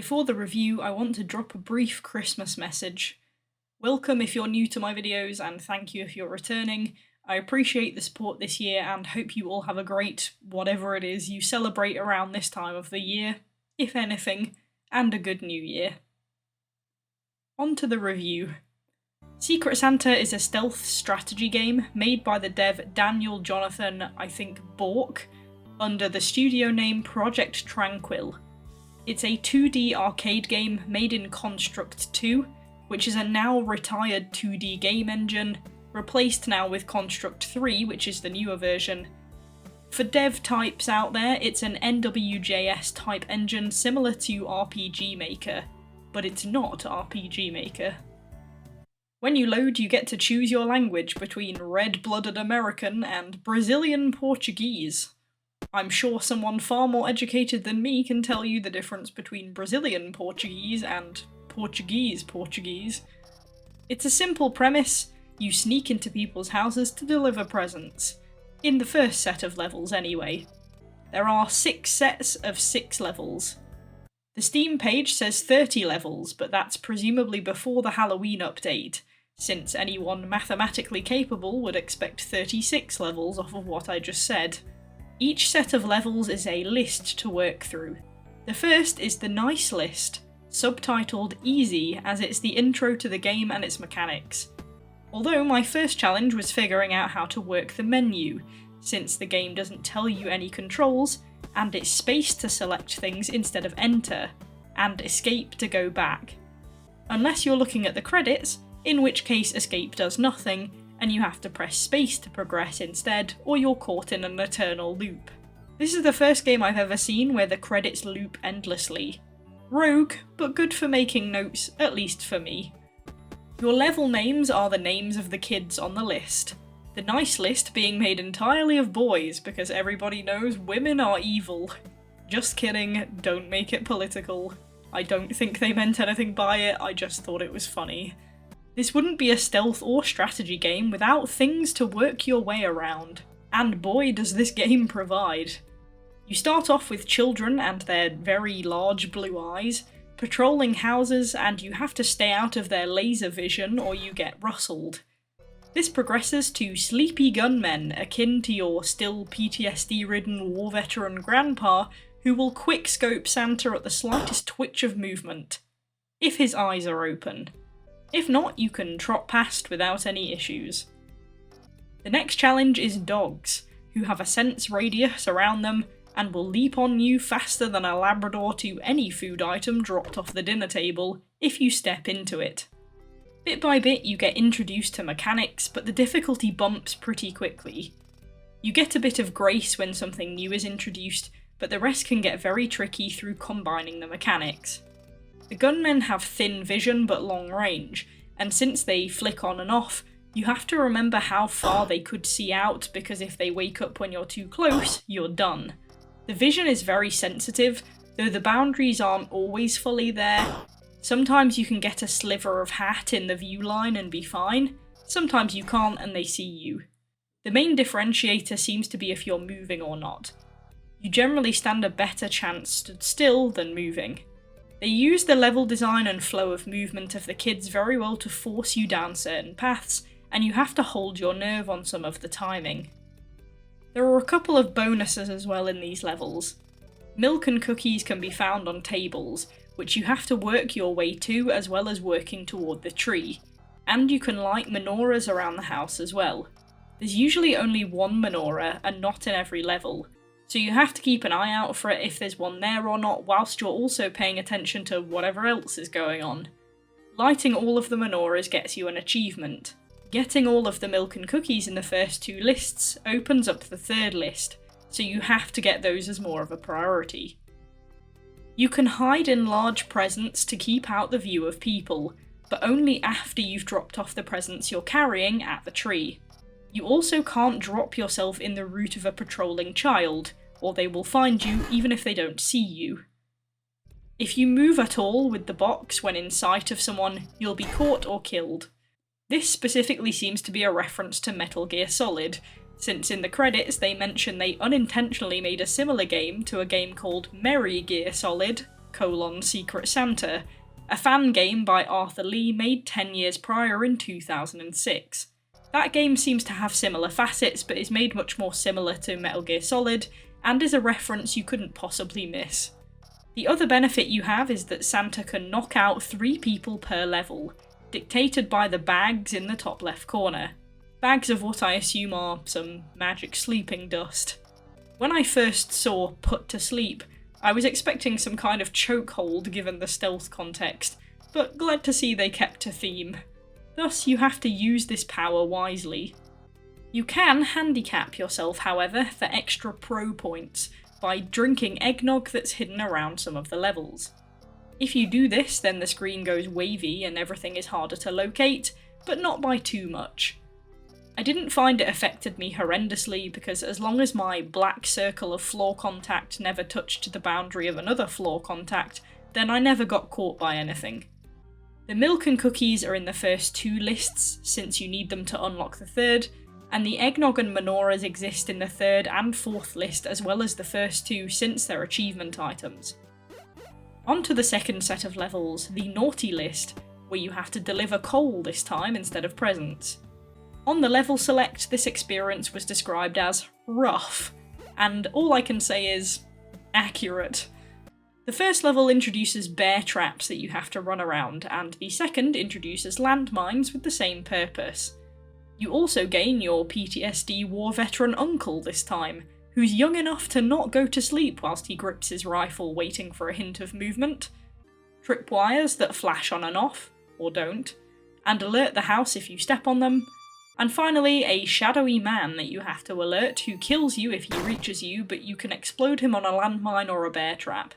Before the review, I want to drop a brief Christmas message. Welcome if you're new to my videos, and thank you if you're returning. I appreciate the support this year and hope you all have a great whatever it is you celebrate around this time of the year, if anything, and a good new year. On to the review. Secret Santa is a stealth strategy game made by the dev Daniel Jonathan, Bork, under the studio name Project Tranquil. It's a 2D arcade game made in Construct 2, which is a now retired 2D game engine, replaced now with Construct 3, which is the newer version. For dev types out there, it's an NWJS type engine similar to RPG Maker, but it's not RPG Maker. When you load, you get to choose your language between red-blooded American and Brazilian Portuguese. I'm sure someone far more educated than me can tell you the difference between Brazilian Portuguese and Portuguese Portuguese. It's a simple premise. You sneak into people's houses to deliver presents. In the first set of levels, anyway. There are 6 sets of 6 levels. The Steam page says 30 levels, but that's presumably before the Halloween update, since anyone mathematically capable would expect 36 levels off of what I just said. Each set of levels is a list to work through. The first is the Nice List, subtitled Easy as it's the intro to the game and its mechanics. Although my first challenge was figuring out how to work the menu, since the game doesn't tell you any controls, and it's space to select things instead of enter, and escape to go back. Unless you're looking at the credits, in which case escape does nothing, and you have to press space to progress instead, or you're caught in an eternal loop. This is the first game I've ever seen where the credits loop endlessly. Rogue, but good for making notes, at least for me. Your level names are the names of the kids on the list. The Nice List being made entirely of boys, because everybody knows women are evil. Just kidding, don't make it political. I don't think they meant anything by it, I just thought it was funny. This wouldn't be a stealth or strategy game without things to work your way around. And boy does this game provide. You start off with children and their very large blue eyes, patrolling houses, and you have to stay out of their laser vision or you get rustled. This progresses to sleepy gunmen akin to your still PTSD-ridden war veteran grandpa who will quick-scope Santa at the slightest twitch of movement, if his eyes are open. If not, you can trot past without any issues. The next challenge is dogs, who have a sense radius around them and will leap on you faster than a Labrador to any food item dropped off the dinner table if you step into it. Bit by bit you get introduced to mechanics, but the difficulty bumps pretty quickly. You get a bit of grace when something new is introduced, but the rest can get very tricky through combining the mechanics. The gunmen have thin vision but long range, and since they flick on and off, you have to remember how far they could see out because if they wake up when you're too close, you're done. The vision is very sensitive, though the boundaries aren't always fully there. Sometimes you can get a sliver of hat in the view line and be fine, sometimes you can't and they see you. The main differentiator seems to be if you're moving or not. You generally stand a better chance stood still than moving. They use the level design and flow of movement of the kids very well to force you down certain paths, and you have to hold your nerve on some of the timing. There are a couple of bonuses as well in these levels. Milk and cookies can be found on tables, which you have to work your way to as well as working toward the tree, and you can light menorahs around the house as well. There's usually only one menorah and not in every level, so you have to keep an eye out for it if there's one there or not, whilst you're also paying attention to whatever else is going on. Lighting all of the menorahs gets you an achievement. Getting all of the milk and cookies in the first 2 lists opens up the 3rd list, so you have to get those as more of a priority. You can hide in large presents to keep out the view of people, but only after you've dropped off the presents you're carrying at the tree. You also can't drop yourself in the route of a patrolling child, or they will find you even if they don't see you. If you move at all with the box when in sight of someone, you'll be caught or killed. This specifically seems to be a reference to Metal Gear Solid, since in the credits they mention they unintentionally made a similar game to a game called Merry Gear Solid, Secret Santa, a fan game by Arthur Lee made 10 years prior in 2006. That game seems to have similar facets, but is made much more similar to Metal Gear Solid, and is a reference you couldn't possibly miss. The other benefit you have is that Santa can knock out 3 people per level, dictated by the bags in the top left corner. Bags of what I assume are some magic sleeping dust. When I first saw Put to Sleep, I was expecting some kind of chokehold given the stealth context, but glad to see they kept to theme. Thus, you have to use this power wisely. You can handicap yourself, however, for extra pro points by drinking eggnog that's hidden around some of the levels. If you do this, then the screen goes wavy and everything is harder to locate, but not by too much. I didn't find it affected me horrendously because as long as my black circle of floor contact never touched the boundary of another floor contact, then I never got caught by anything. The milk and cookies are in the first 2 lists, since you need them to unlock the third, and the eggnog and menorahs exist in the 3rd and 4th list as well as the first 2 since they're achievement items. On to the second set of levels, the naughty list, where you have to deliver coal this time instead of presents. On the level select, this experience was described as rough, and all I can say is accurate. The first level introduces bear traps that you have to run around, and the second introduces landmines with the same purpose. You also gain your PTSD war veteran uncle this time, who's young enough to not go to sleep whilst he grips his rifle waiting for a hint of movement, tripwires that flash on and off, or don't, and alert the house if you step on them, and finally a shadowy man that you have to alert who kills you if he reaches you, but you can explode him on a landmine or a bear trap.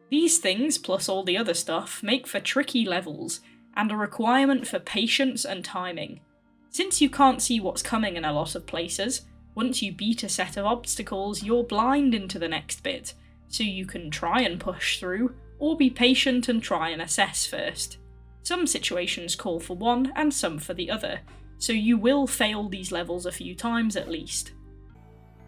These things, plus all the other stuff, make for tricky levels, and a requirement for patience and timing. Since you can't see what's coming in a lot of places, once you beat a set of obstacles, you're blind into the next bit, so you can try and push through, or be patient and try and assess first. Some situations call for one, and some for the other, so you will fail these levels a few times at least.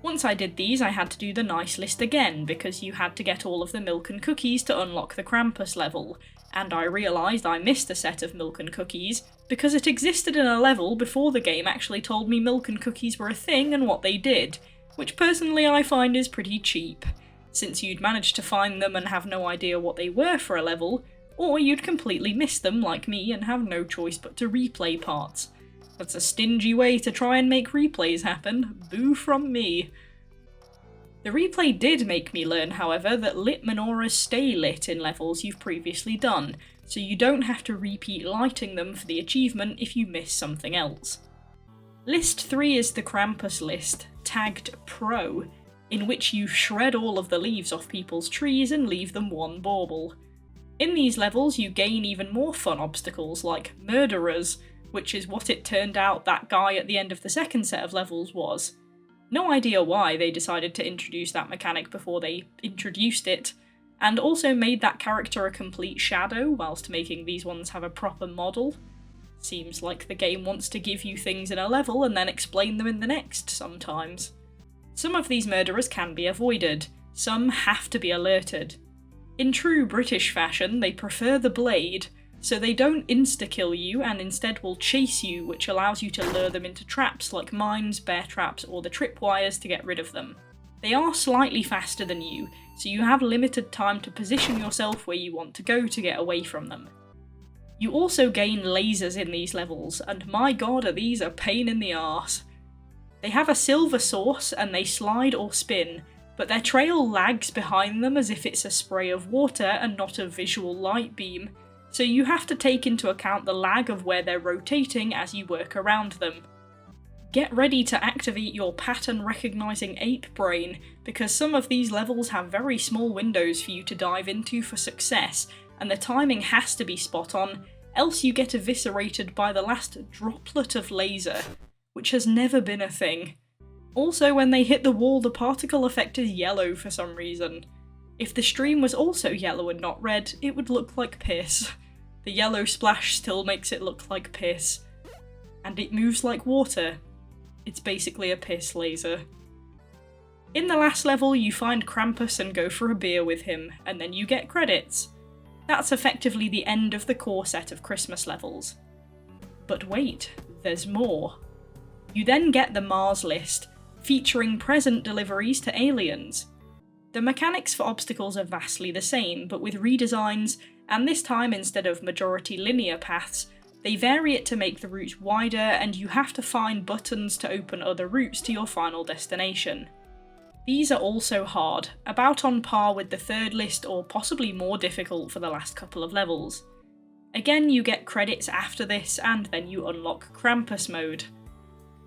Once I did these, I had to do the nice list again, because you had to get all of the milk and cookies to unlock the Krampus level, and I realised I missed a set of milk and cookies, because it existed in a level before the game actually told me milk and cookies were a thing and what they did, which personally I find is pretty cheap, since you'd managed to find them and have no idea what they were for a level, or you'd completely miss them like me and have no choice but to replay parts. That's a stingy way to try and make replays happen, boo from me. The replay did make me learn, however, that lit menorahs stay lit in levels you've previously done, so you don't have to repeat lighting them for the achievement if you miss something else. List 3 is the Krampus list, tagged Pro, in which you shred all of the leaves off people's trees and leave them one bauble. In these levels you gain even more fun obstacles like murderers, which is what it turned out that guy at the end of the second set of levels was. No idea why they decided to introduce that mechanic before they introduced it, and also made that character a complete shadow whilst making these ones have a proper model. Seems like the game wants to give you things in a level and then explain them in the next sometimes. Some of these murderers can be avoided, some have to be alerted. In true British fashion, they prefer the blade, so they don't insta-kill you and instead will chase you, which allows you to lure them into traps like mines, bear traps, or the tripwires to get rid of them. They are slightly faster than you, so you have limited time to position yourself where you want to go to get away from them. You also gain lasers in these levels, and my god are these a pain in the arse. They have a silver source and they slide or spin, but their trail lags behind them as if it's a spray of water and not a visual light beam, so you have to take into account the lag of where they're rotating as you work around them. Get ready to activate your pattern recognising ape brain, because some of these levels have very small windows for you to dive into for success, and the timing has to be spot on, else you get eviscerated by the last droplet of laser, which has never been a thing. Also, when they hit the wall, the particle effect is yellow for some reason. If the stream was also yellow and not red, it would look like piss. The yellow splash still makes it look like piss. And it moves like water. It's basically a piss laser. In the last level, you find Krampus and go for a beer with him, and then you get credits. That's effectively the end of the core set of Christmas levels. But wait, there's more. You then get the Mars list, featuring present deliveries to aliens. The mechanics for obstacles are vastly the same, but with redesigns, and this time instead of majority linear paths, they vary it to make the routes wider, and you have to find buttons to open other routes to your final destination. These are also hard, about on par with the third list or possibly more difficult for the last couple of levels. Again, you get credits after this, and then you unlock Krampus mode.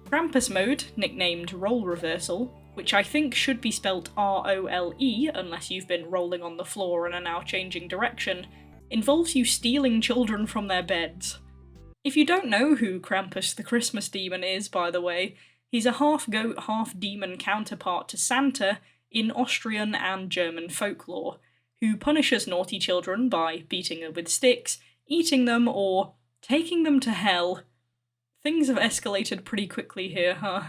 Krampus mode, nicknamed Role Reversal, which I think should be spelt R-O-L-E unless you've been rolling on the floor and are now changing direction, involves you stealing children from their beds. If you don't know who Krampus the Christmas demon is, by the way, he's a half-goat, half-demon counterpart to Santa in Austrian and German folklore, who punishes naughty children by beating them with sticks, eating them, or taking them to hell. Things have escalated pretty quickly here, huh?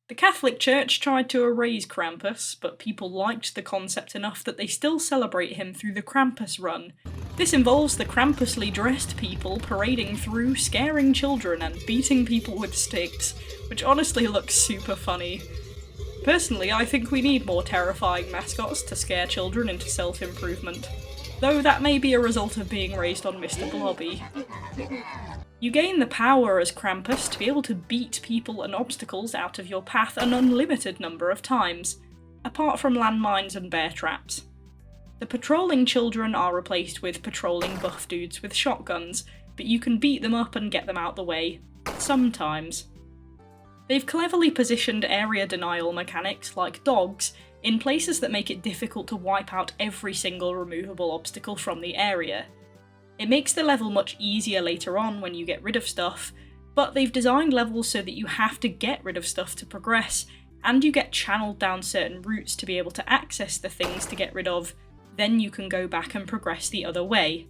The Catholic Church tried to erase Krampus, but people liked the concept enough that they still celebrate him through the Krampus Run. This involves the Krampusly dressed people parading through, scaring children and beating people with sticks, which honestly looks super funny. Personally, I think we need more terrifying mascots to scare children into self-improvement, though that may be a result of being raised on Mr. Blobby. You gain the power as Krampus to be able to beat people and obstacles out of your path an unlimited number of times, apart from landmines and bear traps. The patrolling children are replaced with patrolling buff dudes with shotguns, but you can beat them up and get them out the way, sometimes. They've cleverly positioned area denial mechanics, like dogs, in places that make it difficult to wipe out every single removable obstacle from the area. It makes the level much easier later on when you get rid of stuff, but they've designed levels so that you have to get rid of stuff to progress, and you get channeled down certain routes to be able to access the things to get rid of, then you can go back and progress the other way.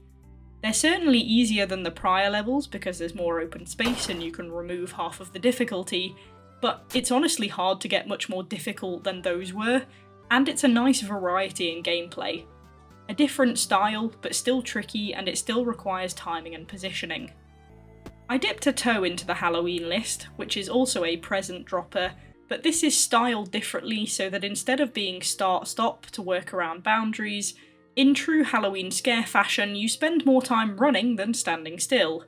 They're certainly easier than the prior levels because there's more open space and you can remove half of the difficulty, but it's honestly hard to get much more difficult than those were, and it's a nice variety in gameplay. A different style, but still tricky, and it still requires timing and positioning. I dipped a toe into the Halloween list, which is also a present dropper, but this is styled differently so that instead of being start-stop to work around boundaries, in true Halloween scare fashion you spend more time running than standing still.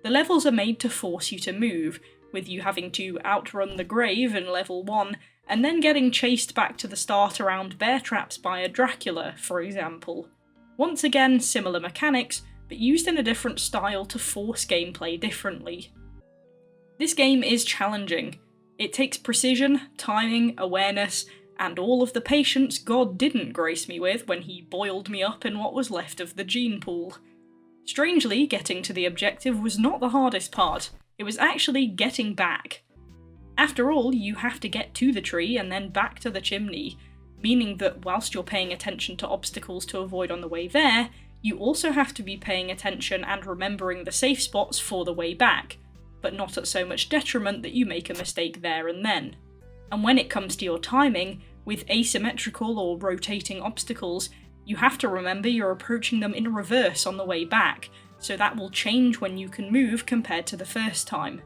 The levels are made to force you to move, with you having to outrun the grave in level 1, and then getting chased back to the start around bear traps by a Dracula, for example. Once again, similar mechanics, but used in a different style to force gameplay differently. This game is challenging. It takes precision, timing, awareness, and all of the patience God didn't grace me with when he boiled me up in what was left of the gene pool. Strangely, getting to the objective was not the hardest part, it was actually getting back. After all, you have to get to the tree and then back to the chimney, meaning that whilst you're paying attention to obstacles to avoid on the way there, you also have to be paying attention and remembering the safe spots for the way back, but not at so much detriment that you make a mistake there and then. And when it comes to your timing, with asymmetrical or rotating obstacles, you have to remember you're approaching them in reverse on the way back, so that will change when you can move compared to the first time.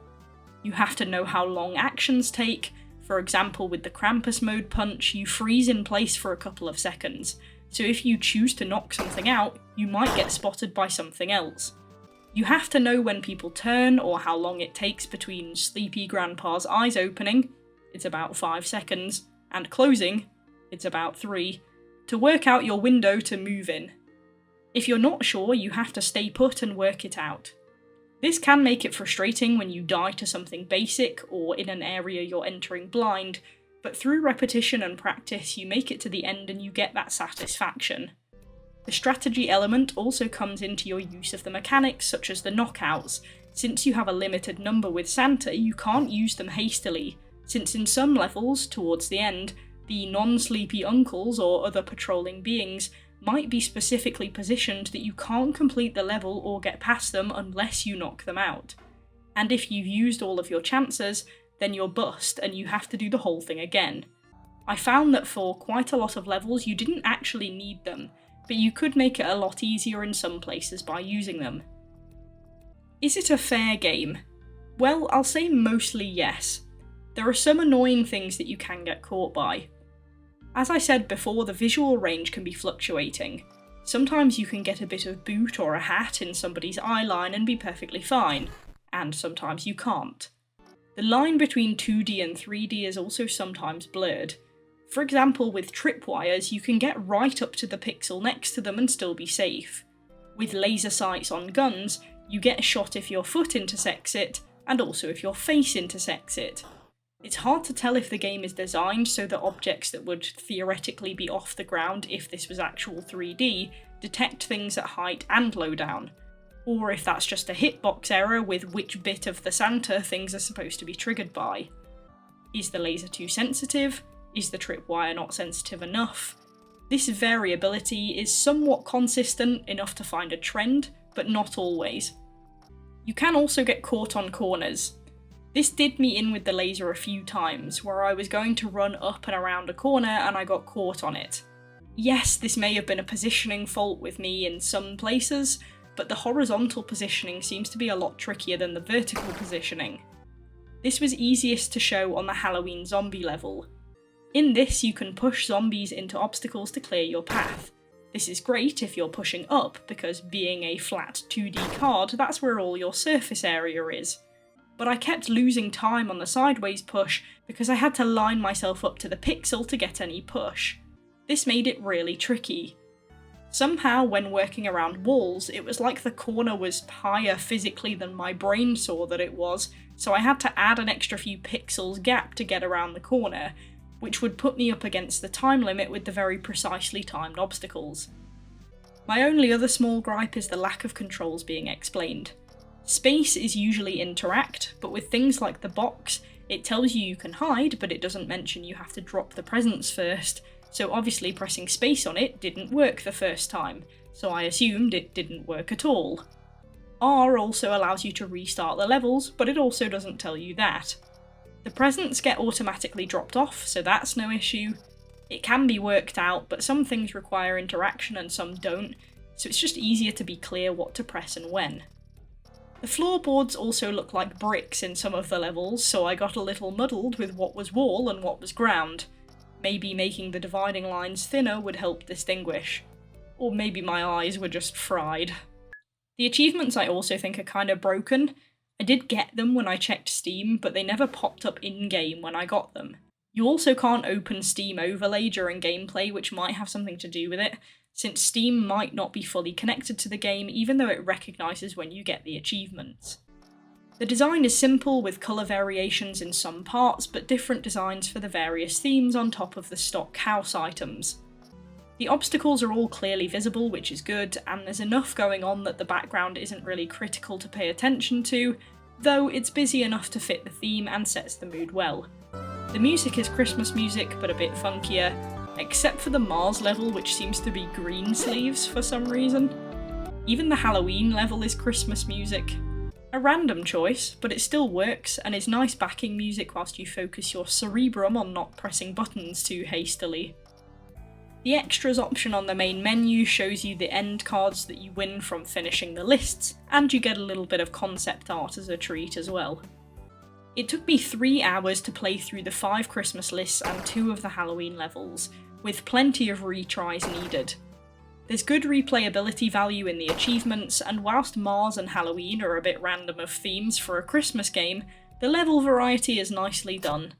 You have to know how long actions take. For example, with the Krampus mode punch, you freeze in place for a couple of seconds, so if you choose to knock something out, you might get spotted by something else. You have to know when people turn or how long it takes between Sleepy Grandpa's eyes opening, it's about 5 seconds, and closing, it's about 3, to work out your window to move in. If you're not sure, you have to stay put and work it out. This can make it frustrating when you die to something basic or in an area you're entering blind, but through repetition and practice you make it to the end and you get that satisfaction. The strategy element also comes into your use of the mechanics such as the knockouts. Since you have a limited number with Santa, you can't use them hastily, since in some levels, towards the end, the non-sleepy uncles or other patrolling beings might be specifically positioned that you can't complete the level or get past them unless you knock them out. And if you've used all of your chances, then you're bust and you have to do the whole thing again. I found that for quite a lot of levels you didn't actually need them, but you could make it a lot easier in some places by using them. Is it a fair game? Well, I'll say mostly yes. There are some annoying things that you can get caught by. As I said before, the visual range can be fluctuating. Sometimes you can get a bit of boot or a hat in somebody's eye line and be perfectly fine, and sometimes you can't. The line between 2D and 3D is also sometimes blurred. For example, with tripwires, you can get right up to the pixel next to them and still be safe. With laser sights on guns, you get a shot if your foot intersects it, and also if your face intersects it. It's hard to tell if the game is designed so that objects that would theoretically be off the ground if this was actual 3D detect things at height and low down, or if that's just a hitbox error with which bit of the Santa things are supposed to be triggered by. Is the laser too sensitive? Is the tripwire not sensitive enough? This variability is somewhat consistent enough to find a trend, but not always. You can also get caught on corners. This did me in with the laser a few times, where I was going to run up and around a corner and I got caught on it. Yes, this may have been a positioning fault with me in some places, but the horizontal positioning seems to be a lot trickier than the vertical positioning. This was easiest to show on the Halloween zombie level. In this, you can push zombies into obstacles to clear your path. This is great if you're pushing up, because being a flat 2D card, that's where all your surface area is. But I kept losing time on the sideways push because I had to line myself up to the pixel to get any push. This made it really tricky. Somehow, when working around walls, it was like the corner was higher physically than my brain saw that it was, so I had to add an extra few pixels gap to get around the corner, which would put me up against the time limit with the very precisely timed obstacles. My only other small gripe is the lack of controls being explained. Space is usually interact, but with things like the box, it tells you can hide, but it doesn't mention you have to drop the presents first, so obviously pressing space on it didn't work the first time, so I assumed it didn't work at all. R also allows you to restart the levels, but it also doesn't tell you that. The presents get automatically dropped off, so that's no issue. It can be worked out, but some things require interaction and some don't, so it's just easier to be clear what to press and when. The floorboards also look like bricks in some of the levels, so I got a little muddled with what was wall and what was ground. Maybe making the dividing lines thinner would help distinguish. Or maybe my eyes were just fried. The achievements I also think are kinda broken. I did get them when I checked Steam, but they never popped up in-game when I got them. You also can't open Steam Overlay during gameplay, which might have something to do with it, since Steam might not be fully connected to the game even though it recognises when you get the achievements. The design is simple, with colour variations in some parts, but different designs for the various themes on top of the stock house items. The obstacles are all clearly visible, which is good, and there's enough going on that the background isn't really critical to pay attention to, though it's busy enough to fit the theme and sets the mood well. The music is Christmas music, but a bit funkier, except for the Mars level, which seems to be green sleeves for some reason. Even the Halloween level is Christmas music. A random choice, but it still works, and is nice backing music whilst you focus your cerebrum on not pressing buttons too hastily. The extras option on the main menu shows you the end cards that you win from finishing the lists, and you get a little bit of concept art as a treat as well. It took me 3 hours to play through the 5 Christmas lists and 2 of the Halloween levels, with plenty of retries needed. There's good replayability value in the achievements, and whilst Mars and Halloween are a bit random of themes for a Christmas game, the level variety is nicely done.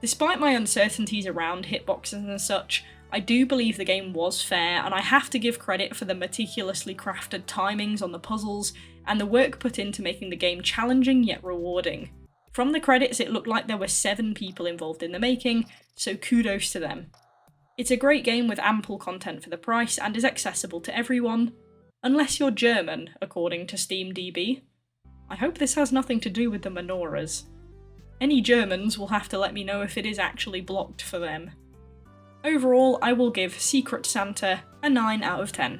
Despite my uncertainties around hitboxes and such, I do believe the game was fair, and I have to give credit for the meticulously crafted timings on the puzzles and the work put into making the game challenging yet rewarding. From the credits, it looked like there were 7 people involved in the making, so kudos to them. It's a great game with ample content for the price and is accessible to everyone, unless you're German, according to SteamDB. I hope this has nothing to do with the menorahs. Any Germans will have to let me know if it is actually blocked for them. Overall, I will give Secret Santa a 9 out of 10.